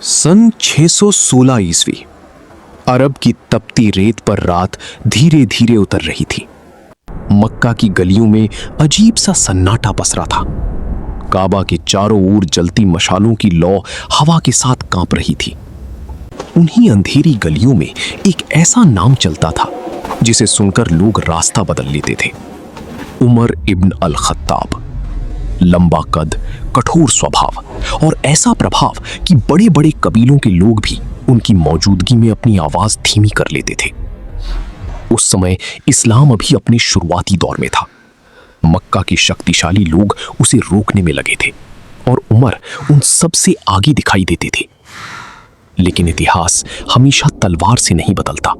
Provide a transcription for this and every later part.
सन 616 ईस्वी अरब की तपती रेत पर रात धीरे धीरे उतर रही थी। मक्का की गलियों में अजीब सा सन्नाटा पसरा था। काबा के चारों ओर जलती मशालों की लौ हवा के साथ कांप रही थी। उन्हीं अंधेरी गलियों में एक ऐसा नाम चलता था जिसे सुनकर लोग रास्ता बदल लेते थे। उमर इब्न अल खत्ताब। लंबा कद, कठोर स्वभाव और ऐसा प्रभाव कि बड़े बड़े कबीलों के लोग भी उनकी मौजूदगी में अपनी आवाज धीमी कर लेते थे। उस समय इस्लाम अभी अपने शुरुआती दौर में था। मक्का के शक्तिशाली लोग उसे रोकने में लगे थे और उमर उन सबसे आगे दिखाई देते थे। लेकिन इतिहास हमेशा तलवार से नहीं बदलता।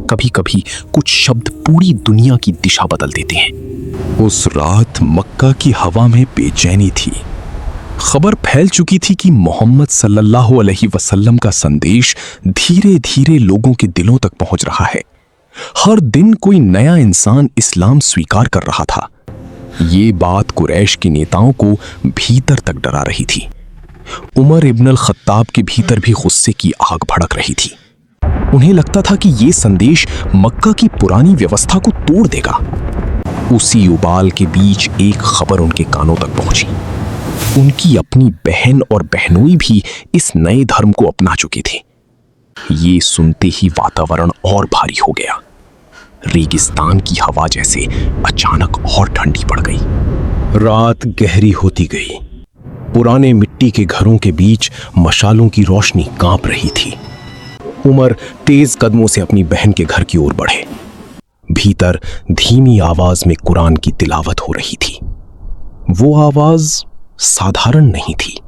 कभी कभी कुछ शब्द पूरी दुनिया की दिशा बदल देते हैं। उस रात मक्का की हवा में बेचैनी थी। खबर फैल चुकी थी कि मोहम्मद सल्लल्लाहु अलैहि वसल्लम का संदेश धीरे धीरे लोगों के दिलों तक पहुंच रहा है। हर दिन कोई नया इंसान इस्लाम स्वीकार कर रहा था। ये बात कुरैश के नेताओं को भीतर तक डरा रही थी। उमर इब्न अल खत्ताब के भीतर भी गुस्से की आग भड़क रही थी। उन्हें लगता था कि ये संदेश मक्का की पुरानी व्यवस्था को तोड़ देगा। उसी उबाल के बीच एक खबर उनके कानों तक पहुंची। उनकी अपनी बहन और बहनोई भी इस नए धर्म को अपना चुके थे। ये सुनते ही वातावरण और भारी हो गया। रेगिस्तान की हवा जैसे अचानक और ठंडी पड़ गई। रात गहरी होती गई। पुराने मिट्टी के घरों के बीच मशालों की रोशनी कांप रही थी। उमर तेज कदमों से अपनी बहन के घर की ओर बढ़े। भीतर धीमी आवाज में कुरान की तिलावत हो रही थी। वो आवाज साधारण नहीं थी।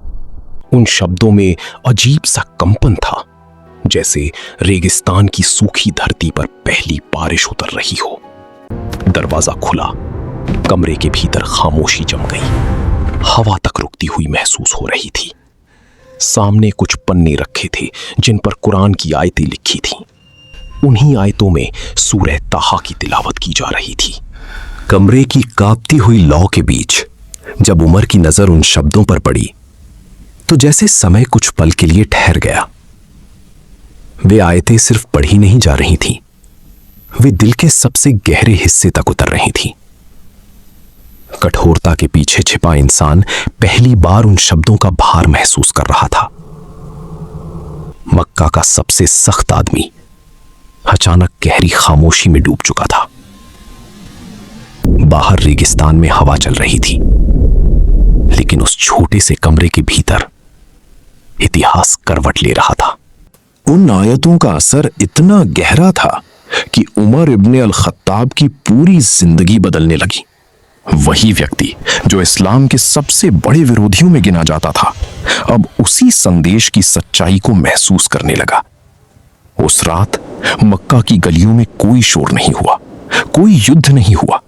उन शब्दों में अजीब सा कंपन था, जैसे रेगिस्तान की सूखी धरती पर पहली बारिश उतर रही हो। दरवाजा खुला। कमरे के भीतर खामोशी जम गई। हवा तक रुकती हुई महसूस हो रही थी। सामने कुछ पन्ने रखे थे जिन पर कुरान की आयतें लिखी थीं। उन्हीं आयतों में सूरह ताहा की तिलावत की जा रही थी। कमरे की कांपती हुई लौ के बीच जब उमर की नजर उन शब्दों पर पड़ी तो जैसे समय कुछ पल के लिए ठहर गया। वे आयतें सिर्फ पढ़ी नहीं जा रही थीं, वे दिल के सबसे गहरे हिस्से तक उतर रही थीं। कठोरता के पीछे छिपा इंसान पहली बार उन शब्दों का भार महसूस कर रहा था। मक्का का सबसे सख्त आदमी अचानक गहरी खामोशी में डूब चुका था। बाहर रेगिस्तान में हवा चल रही थी, लेकिन उस छोटे से कमरे के भीतर इतिहास करवट ले रहा था। उन आयतों का असर इतना गहरा था कि उमर इब्न अल खत्ताब की पूरी जिंदगी बदलने लगी। वही व्यक्ति जो इस्लाम के सबसे बड़े विरोधियों में गिना जाता था, अब उसी संदेश की सच्चाई को महसूस करने लगा। उस रात मक्का की गलियों में कोई शोर नहीं हुआ, कोई युद्ध नहीं हुआ,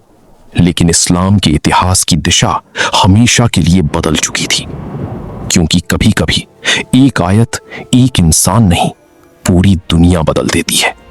लेकिन इस्लाम के इतिहास की दिशा हमेशा के लिए बदल चुकी थी। क्योंकि कभी कभी एक आयत, एक इंसान नहीं, पूरी दुनिया बदल देती है।